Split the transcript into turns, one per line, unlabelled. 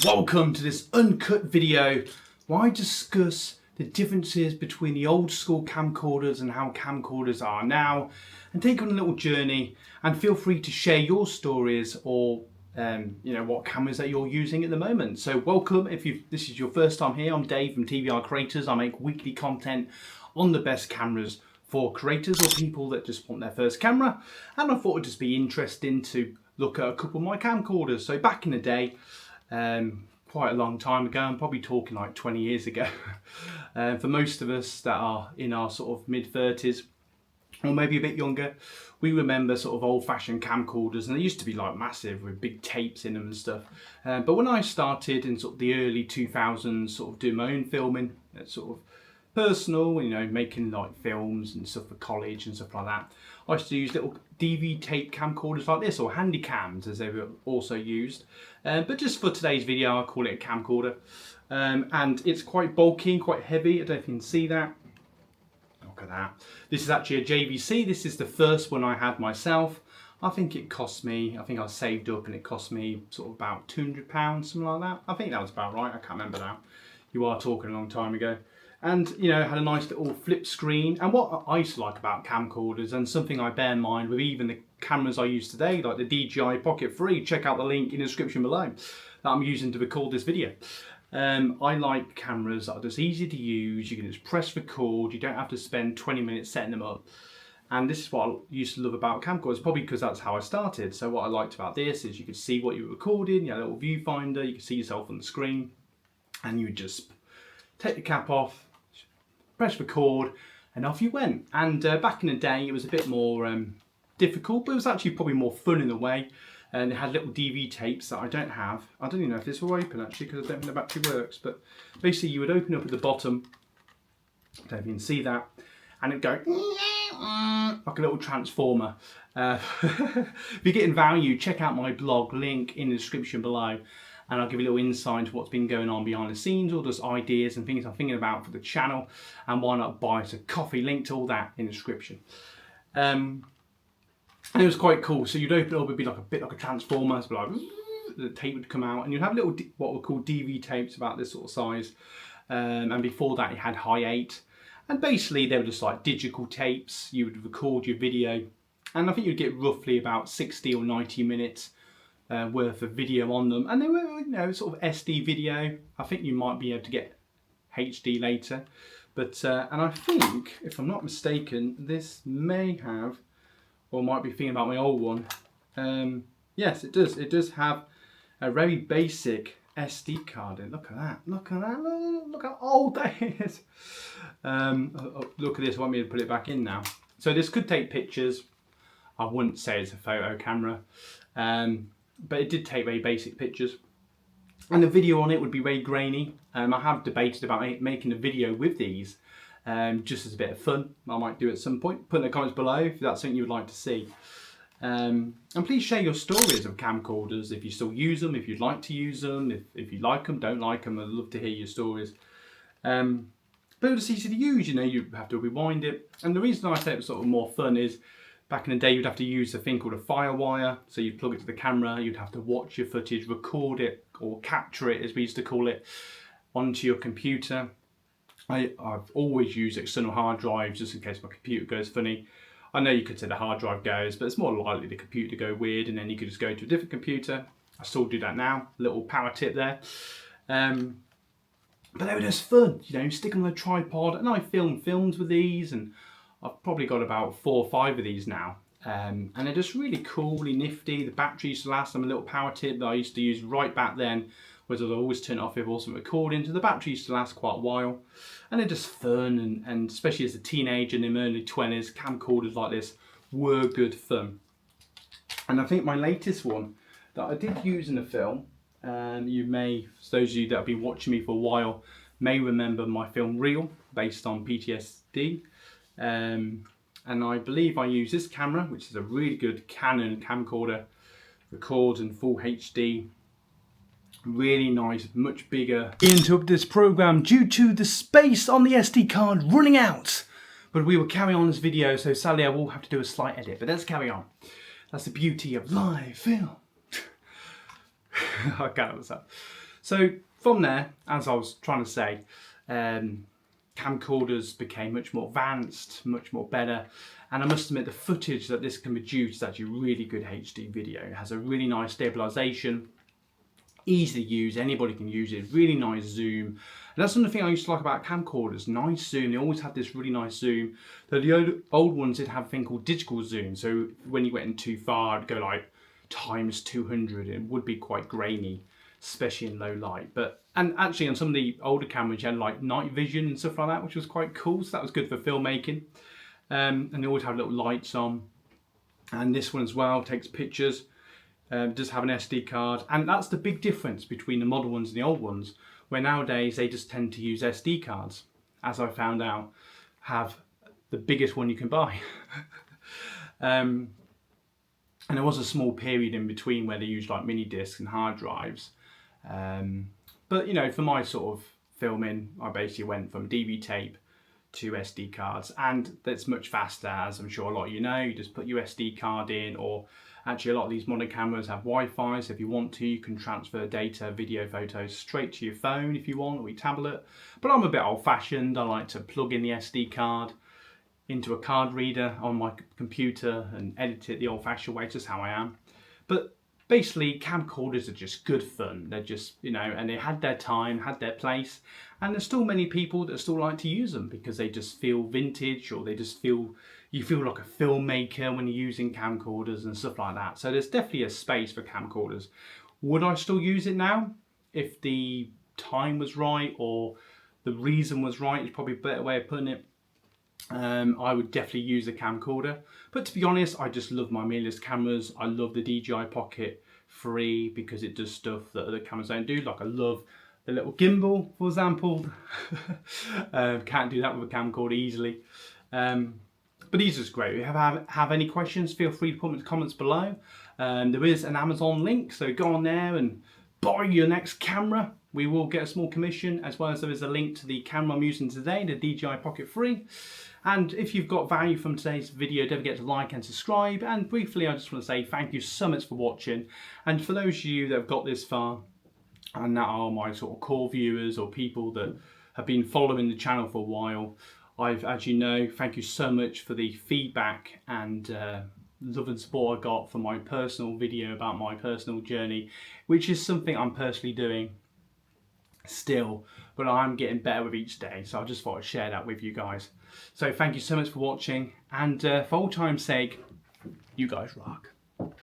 Welcome to this uncut video where I discuss the differences between the old school camcorders and how camcorders are now, and take on a little journey. And feel free to share your stories or what cameras that you're using at the moment. So welcome. If this is your first time here, I'm Dave from TVR Creators. I make weekly content on the best cameras for creators or people that just want their first camera, and I thought it'd just be interesting to look at a couple of my camcorders. So back in the day, quite a long time ago, I'm probably talking like 20 years ago, for most of us that are in our sort of mid-30s or maybe a bit younger, we remember sort of old-fashioned camcorders, and they used to be like massive with big tapes in them and stuff. But when I started in sort of the early 2000s, sort of doing my own filming, sort of personal, making like films and stuff for college and stuff like that, I used to use little DV tape camcorders like this, or handy cams as they were also used. But just for today's video, I'll call it a camcorder. And it's quite bulky and quite heavy. I don't know if you can see that. Look at that. This is actually a JVC. This is the first one I had myself. I think it cost me, I saved up and it cost me sort of about £200, something like that. I think that was about right. I can't remember now. You are talking a long time ago. And it had a nice little flip screen. And what I used to like about camcorders, and something I bear in mind with even the cameras I use today, like the DJI Pocket 3, check out the link in the description below, that I'm using to record this video. I like cameras that are just easy to use. You can just press record, you don't have to spend 20 minutes setting them up. And this is what I used to love about camcorders, probably because that's how I started. So what I liked about this is you could see what you were recording, you had a little viewfinder, you could see yourself on the screen, and you would just take the cap off, press record, and off you went. And back in the day it was a bit more difficult, but it was actually probably more fun in a way. And it had little DV tapes that I don't have. I don't even know if this will open actually, because I don't think the battery works, but basically you would open up at the bottom, I don't know if you can see that, and it'd go like a little transformer. If you're getting value, check out my blog, link in the description below, and I'll give you a little insight into what's been going on behind the scenes, all those ideas and things I'm thinking about for the channel, and why not buy us a coffee, link to all that in the description. And it was quite cool. So you'd open it up, it'd be like a bit like a transformer, so like the tape would come out, and you'd have little what were called DV tapes about this sort of size. And before that, you had high 8, and basically they were just like digital tapes. You would record your video, and I think you'd get roughly about 60 or 90 minutes worth of video on them, and they were sort of SD video. I think you might be able to get HD later, but and I think, if I'm not mistaken, this may have, or might be thinking about my old one. Yes, it does. It does have a very basic SD card in. Look at that. Look at that. Look how old that is. Look at this. I want me to put it back in now. So this could take pictures. I wouldn't say it's a photo camera, but it did take very basic pictures. And the video on it would be very grainy. I have debated about making a video with these, just as a bit of fun. I might do at some point. Put in the comments below if that's something you would like to see. And please share your stories of camcorders, if you still use them, if you'd like to use them, if you like them, don't like them. I'd love to hear your stories. But it's easy to use, you have to rewind it. And the reason I say it was sort of more fun is, back in the day, you'd have to use a thing called a FireWire. So you'd plug it to the camera, you'd have to watch your footage, record it, or capture it, as we used to call it, onto your computer. I've always used external hard drives just in case my computer goes funny. I know you could say the hard drive goes, but it's more likely the computer to go weird, and then you could just go to a different computer. I still do that now, little power tip there. But they were just fun, stick them on a tripod, and I film films with these, and I've probably got about 4 or 5 of these now. And they're just really cool, really nifty. The battery used to last. I'm a little power tip that I used to use right back then, was I'd always turn it off if I wasn't recording, so the battery used to last quite a while. And they're just fun, and especially as a teenager in my early 20s, camcorders like this were good fun. And I think my latest one that I did use in a film, you may, those of you that have been watching me for a while, may remember my film Reel, based on PTSD. And I believe I use this camera, which is a really good Canon camcorder, records in full HD. Really nice, much bigger. Into this program due to the space on the SD card running out. But we will carry on this video, so sadly I will have to do a slight edit, but let's carry on. That's the beauty of live film. I can't understand. So from there, as I was trying to say, camcorders became much more advanced, much more better, and I must admit the footage that this can produce is actually really good HD video. It has a really nice stabilization, easy to use, anybody can use it, really nice zoom. And that's another thing I used to like about camcorders, nice zoom. They always had this really nice zoom. The old ones did have a thing called digital zoom, so when you went in too far, it'd go like times 200, it would be quite grainy, especially in low light. And actually on some of the older cameras you had like night vision and stuff like that, which was quite cool, so that was good for filmmaking. And they always have little lights on, and this one as well takes pictures. Does have an SD card, and that's the big difference between the modern ones and the old ones, where nowadays they just tend to use SD cards, as I found out, have the biggest one you can buy. And there was a small period in between where they used like mini discs and hard drives. But you know, for my sort of filming, I basically went from DV tape to SD cards, and that's much faster, as I'm sure a lot of you know. You just put your SD card in, or actually a lot of these modern cameras have Wi-Fi, so if you want to, you can transfer data, video, photos straight to your phone if you want, or your tablet. But I'm a bit old-fashioned. I like to plug in the SD card into a card reader on my computer and edit it the old-fashioned way, just how I am. But basically, camcorders are just good fun. They're just, you know, and they had their time, had their place, and there's still many people that still like to use them because they just feel vintage, or they just feel, you feel like a filmmaker when you're using camcorders and stuff like that. So there's definitely a space for camcorders. Would I still use it now? If the time was right, or the reason was right, is probably a better way of putting it. I would definitely use a camcorder, but to be honest, I just love my mirrorless cameras. I love the DJI Pocket 3 because it does stuff that other cameras don't do. Like I love the little gimbal, for example. Can't do that with a camcorder easily. But these are great. If you have any questions, feel free to put them in the comments below. There is an Amazon link, so go on there and buy your next camera. We will get a small commission, as well as there is a link to the camera I'm using today, the DJI Pocket 3. And if you've got value from today's video, don't forget to like and subscribe. And briefly, I just want to say thank you so much for watching. And for those of you that have got this far, and that are my sort of core viewers, or people that have been following the channel for a while, as you know, thank you so much for the feedback and love and support I got for my personal video about my personal journey, which is something I'm personally doing still, but I'm getting better with each day, so I just thought I'd share that with you guys. So thank you so much for watching, and for old time's sake, you guys rock.